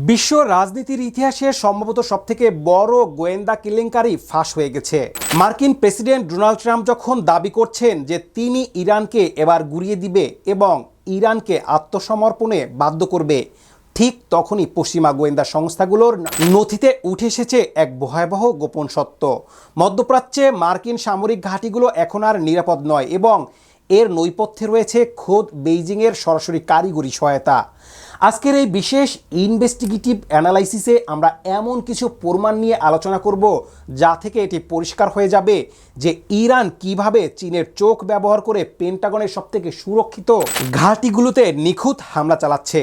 বিশ্ব রাজনীতির ইতিহাসে সম্ভবত সবথেকে বড় গোয়েন্দা কেলেঙ্কারি ফাঁস হয়ে গেছে। মার্কিন প্রেসিডেন্ট ডোনাল্ড ট্রাম্প যখন দাবি করছেন যে তিনি ইরানকে এবার গুঁড়িয়ে দিবে এবং ইরানকে আত্মসমর্পণে বাধ্য করবে, ঠিক তখনই পশ্চিমা গোয়েন্দা সংস্থাগুলোর নথিতে উঠে এসেছে এক ভয়াবহ গোপন সত্য। মধ্যপ্রাচ্যে মার্কিন সামরিক ঘাঁটিগুলো এখন আর নিরাপদ নয় এবং এর নৈপথ্যে রয়েছে খোদ বেইজিংয়ের সরাসরি কারিগরি সহায়তা। আজকের এই বিশেষ ইনভেস্টিগেটিভ অ্যানালাইসিসে আমরা এমন কিছু প্রমাণ নিয়ে আলোচনা করব যা থেকে এটি পরিষ্কার হয়ে যাবে যে ইরান কিভাবে চীনের চোখ ব্যবহার করে পেন্টাগনের সবথেকে সুরক্ষিত ঘাঁটিগুলোতে নিখুঁত হামলা চালাচ্ছে।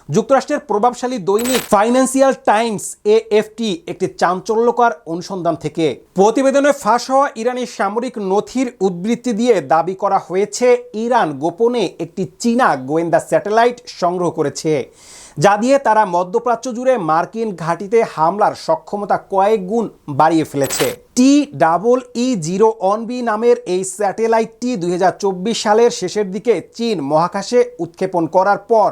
যুক্তরাষ্ট্রের প্রভাবশালী দৈনিক ফাইন্যান্সিয়াল টাইমস AFT একটি চাঞ্চল্যকর অনুসন্ধান থেকে প্রতিবেদনে ফাঁস হওয়া ইরানি সামরিক নথির উদ্ধৃতি দিয়ে দাবি করা হয়েছে ইরান গোপনে একটি চীনা গোয়েন্দা স্যাটেলাইট সংগ্রহ করেছে, যা দিয়ে তারা মধ্যপ্রাচ্য জুড়ে মার্কিন ঘাঁটিতে হামলার সক্ষমতা কয়েক গুণ বাড়িয়ে ফেলেছে। TEE-01B নামের এই স্যাটেলাইটটি 2024 সালের শেষের দিকে চীন মহাকাশে উৎক্ষেপণ করার পর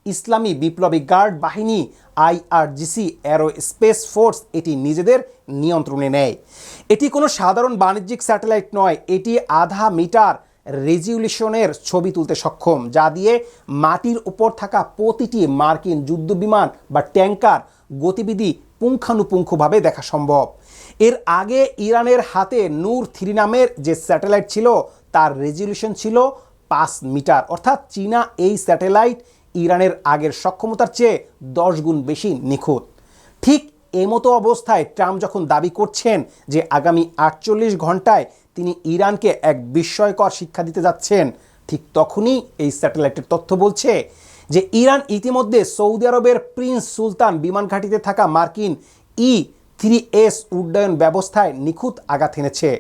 ইসলামী বিপ্লবী গার্ড বাহিনী IRGC অ্যারোস্পেস ফোর্স এটি নিজেদের নিয়ন্ত্রণে নেয়। এটি কোনো সাধারণ বাণিজ্যিক স্যাটেলাইট নয়, এটি আধা মিটার রেজলিউশনের ছবি তুলতে সক্ষম, যা দিয়ে মাটির উপর থাকা প্রতিটি মার্কিন যুদ্ধবিমান বা ট্যাঙ্কার গতিবিধি পুঙ্খানুপুঙ্খভাবে দেখা সম্ভব। এর আগে ইরানের হাতে নূর 3 নামের যে স্যাটেলাইট ছিল তার রেজলিউশন ছিল 5 মিটার, অর্থাৎ চীনা এই স্যাটেলাইট ইরানের আগের সক্ষমতার চেয়ে 10 গুণ বেশি নিখুঁত। ঠিক এমতো অবস্থায় ট্রাম্প যখন দাবি করছেন যে আগামী 48 ঘন্টায় তিনি ইরানকে এক বিস্ময়কর শিক্ষা দিতে যাচ্ছেন, ঠিক তখনই এই স্যাটেলাইটের তথ্য বলছে যে ইরান ইতিমধ্যে সৌদি আরবের প্রিন্স সুলতান বিমান ঘাঁটিতে থাকা মার্কিন E-3S উড্ডয়ন ব্যবস্থায় নিখুঁত আঘাত এনেছে।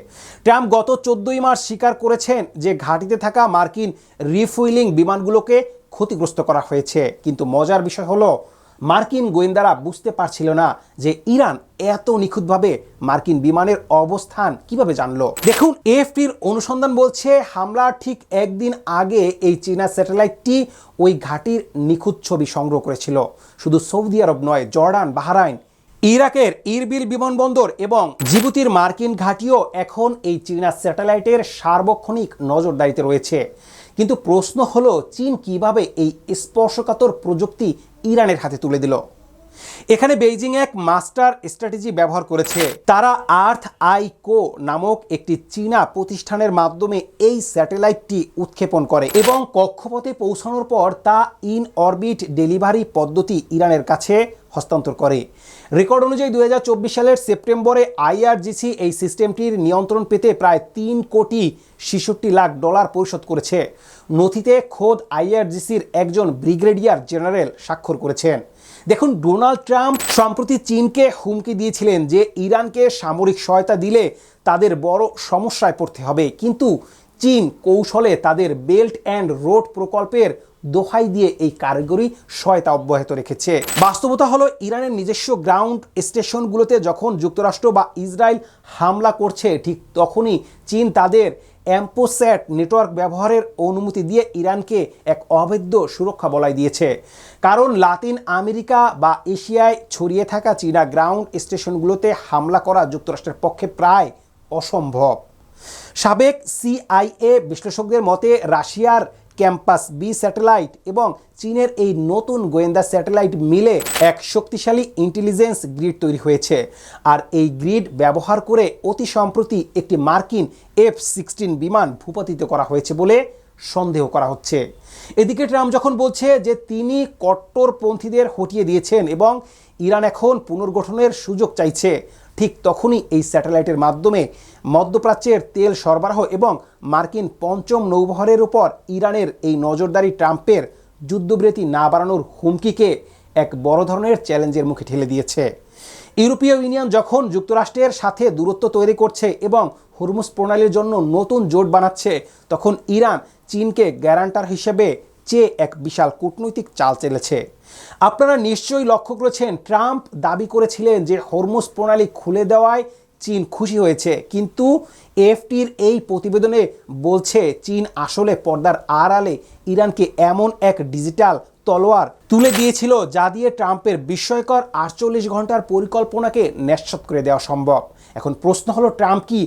ট্রাম্প গত 14 মার্চ স্বীকার করেছেন যে ঘাঁটিতে থাকা মার্কিন রিফুয়েলিং বিমানগুলোকে ক্ষতিগ্রস্ত করা হয়েছে, কিন্তু মজার বিষয় হলো মার্কিন গোয়েন্দারা বুঝতে পারছিল না যে ইরান এত নিখুঁতভাবে মার্কিন বিমানের অবস্থান কিভাবে জানলো। দেখুন, AFPর অনুসন্ধান বলছে হামলার ঠিক একদিন আগে এই চীনা স্যাটেলাইটটি ওই ঘাঁটির নিখুঁত ছবি সংগ্রহ করেছিল। শুধু সৌদি আরব নয়, জর্ডান, বাহরাইন, ইরাকের ইরবিল বিমানবন্দর এবং জিবুতির মার্কিন ঘাঁটিও এখন এই চীনা স্যাটেলাইটের সার্বক্ষণিক নজরদারিতে রয়েছে। কিন্তু প্রশ্ন হলো চীন কিভাবে এই স্পর্শকাতর প্রযুক্তি ইরানের হাতে তুলে দিল। এখানে বেইজিং এক মাস্টার স্ট্র্যাটেজি ব্যবহার করেছে। তারা আর্থ আই কো নামক একটি চীনা প্রতিষ্ঠানের মাধ্যমে এই স্যাটেলাইটটি উৎক্ষেপণ করে এবং কক্ষপথে পৌঁছানোর পর তা ইন অরবিট ডেলিভারি পদ্ধতি ইরানের কাছে হস্তান্তর করে। রেকর্ড অনুযায়ী 2024 সালের সেপ্টেম্বরে IRGC এই সিস্টেমটির নিয়ন্ত্রণ পেতে প্রায় $3,66,00,000 পরিশোধ করেছে। নথিতে খোদ IRGCর একজন ব্রিগেডিয়ার জেনারেল স্বাক্ষর করেছেন। দেখুন, ডোনাল্ড ট্রাম্প সম্প্রতি চীনকে হুমকি দিয়েছিলেন যে ইরানকে সামরিক সহায়তা দিলে তাদের বড় সমস্যায় পড়তে হবে, কিন্তু চীন কৌশলে তাদের বেল্ট অ্যান্ড রোড প্রকল্পের দোহাই দিয়ে এই কারিগরি সহায়তা অব্যাহত রেখেছে। বাস্তবতা হলো ইরানের নিজস্ব গ্রাউন্ড স্টেশনগুলোতে যখন যুক্তরাষ্ট্র বা ইসরায়েল হামলা করছে, ঠিক তখনই চীন তাদের অ্যাম্পোস্যাট নেটওয়ার্ক ব্যবহারের অনুমতি দিয়ে ইরানকে এক অভেদ্য সুরক্ষা বলয় দিয়েছে। কারণ লাতিন আমেরিকা বা এশিয়ায় ছড়িয়ে থাকা চীনা গ্রাউন্ড স্টেশনগুলোতে হামলা করা যুক্তরাষ্ট্রের পক্ষে প্রায় অসম্ভব। সাবেক CIA বিশ্লেষকদের মতে রাশিয়ার ক্যাম্পাস B স্যাটেলাইট এবং চীনের এই নতুন গোয়েন্দা স্যাটেলাইট মিলে এক শক্তিশালী ইন্টেলিজেন্স গ্রিড তৈরি হয়েছে। আর এই গ্রিড ব্যবহার করে অতি সম্প্রতি একটি মার্কিন F-16 বিমান ভূপাতিত করা হয়েছে বলে সন্দেহ করা হচ্ছে। এদিকে ট্রাম্প যখন বলছে যে তিনি কট্টরপন্থীদের হটিয়ে দিয়েছেন এবং ইরান এখন পুনর্গঠনের সুযোগ চাইছে, ঠিক তখনই এই স্যাটেলাইটের মাধ্যমে মধ্যপ্রাচ্যের তেল সরবরাহ এবং মার্কিন পঞ্চম নৌবহরের উপর ইরানের এই নজরদারি ট্রাম্পের যুদ্ধবিরতি না বাড়ানোর হুমকিকে এক বড় ধরনের চ্যালেঞ্জের মুখে ঠেলে দিয়েছে। ইউরোপীয় ইউনিয়ন যখন যুক্তরাষ্ট্রের সাথে দূরত্ব তৈরি করছে এবং হরমুজ প্রণালীর জন্য নতুন জোট বানাচ্ছে, তখন ইরান চীনকে গ্যারান্টার হিসেবে চেয়ে এক বিশাল কূটনৈতিক চাল চেলেছে। আপনারা নিশ্চয়ই লক্ষ্য করেছেন, ট্রাম্প দাবি করেছিলেন যে হরমুজ প্রণালী খুলে দেওয়ায় চীন খুশি হয়েছে, কিন্তু AFPর এই প্রতিবেদনে বলছে চীন আসলে পর্দার আড়ালে ইরানকে এমন এক ডিজিটাল তলোয়ার তুলে দিয়েছিল, যা দিয়ে ট্রাম্পের বিস্ময়কর 48 ঘন্টার পরিকল্পনাকে নস্যাৎ করে দেওয়া সম্ভব। এখন প্রশ্ন হলো, ট্রাম্প কি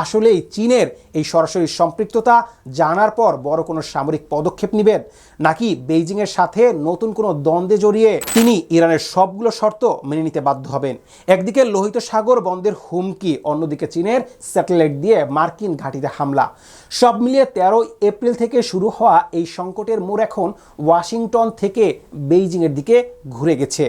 আসলেই চীনের এই সরাসরি সম্পৃক্ততা জানার পর বড় কোনো সামরিক পদক্ষেপ নেবেন, নাকি বেইজিংয়ের সাথে নতুন কোনো দ্বন্দ্বে জড়িয়ে তিনি ইরানের সবগুলো শর্ত মেনে নিতে বাধ্য হবেন? একদিকে লোহিত সাগর বন্ধের হুমকি, অন্যদিকে চীনের স্যাটেলাইট দিয়ে মার্কিন ঘাঁটিতে হামলা। সব মিলিয়ে 13 এপ্রিল থেকে শুরু হওয়া এই সংকটের মোড় এখন ওয়াশিংটন থেকে বেইজিংয়ের দিকে ঘুরে গেছে।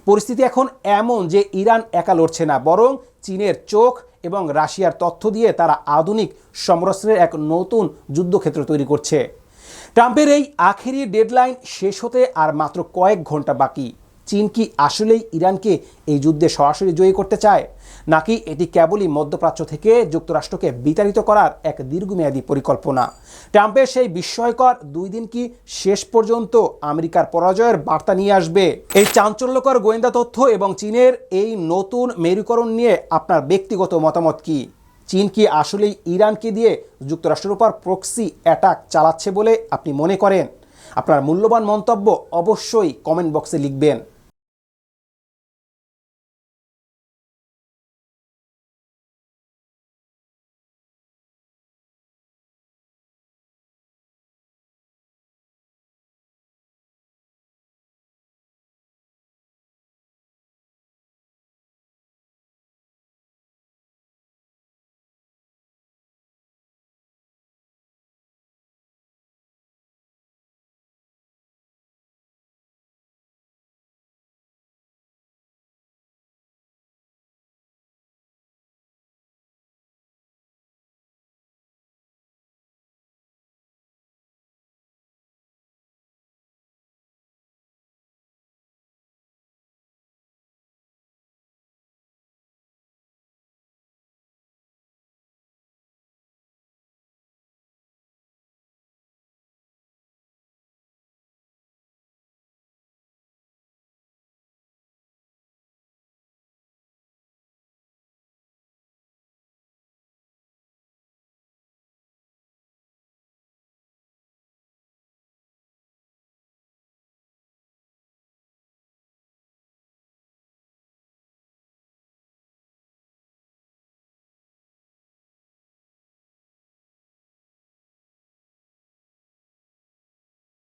পরিস্থিতি এখন এমন যে ইরান একা লড়ছে না, বরং চীনের চোখ এবং রাশিয়ার তথ্য দিয়ে তারা আধুনিক সমরাস্ত্রের এক নতুন যুদ্ধক্ষেত্র তৈরি করছে। ট্রাম্পের এই আখেরি ডেডলাইন শেষ হতে আর মাত্র কয়েক ঘন্টা বাকি। চীন কি আসলেই ইরানকে এই যুদ্ধে সরাসরি জয়ী করতে চায়, নাকি এটি কেবলই মধ্যপ্রাচ্য থেকে যুক্তরাষ্ট্রকে বিতাড়িত করার এক দীর্ঘমেয়াদী পরিকল্পনা? ট্রাম্পের সেই বিস্ময়কর 2 দিন কি শেষ পর্যন্ত আমেরিকার পরাজয়ের বার্তা নিয়ে আসবে? এই চাঞ্চল্যকর গোয়েন্দা তথ্য এবং চীনের এই নতুন মেরুকরণ নিয়ে আপনার ব্যক্তিগত মতামত কি? চীন কি আসলেই ইরানকে দিয়ে যুক্তরাষ্ট্রের উপর প্রক্সি অ্যাটাক চালাচ্ছে বলে আপনি মনে করেন? আপনার মূল্যবান মন্তব্য অবশ্যই কমেন্ট বক্সে লিখবেন।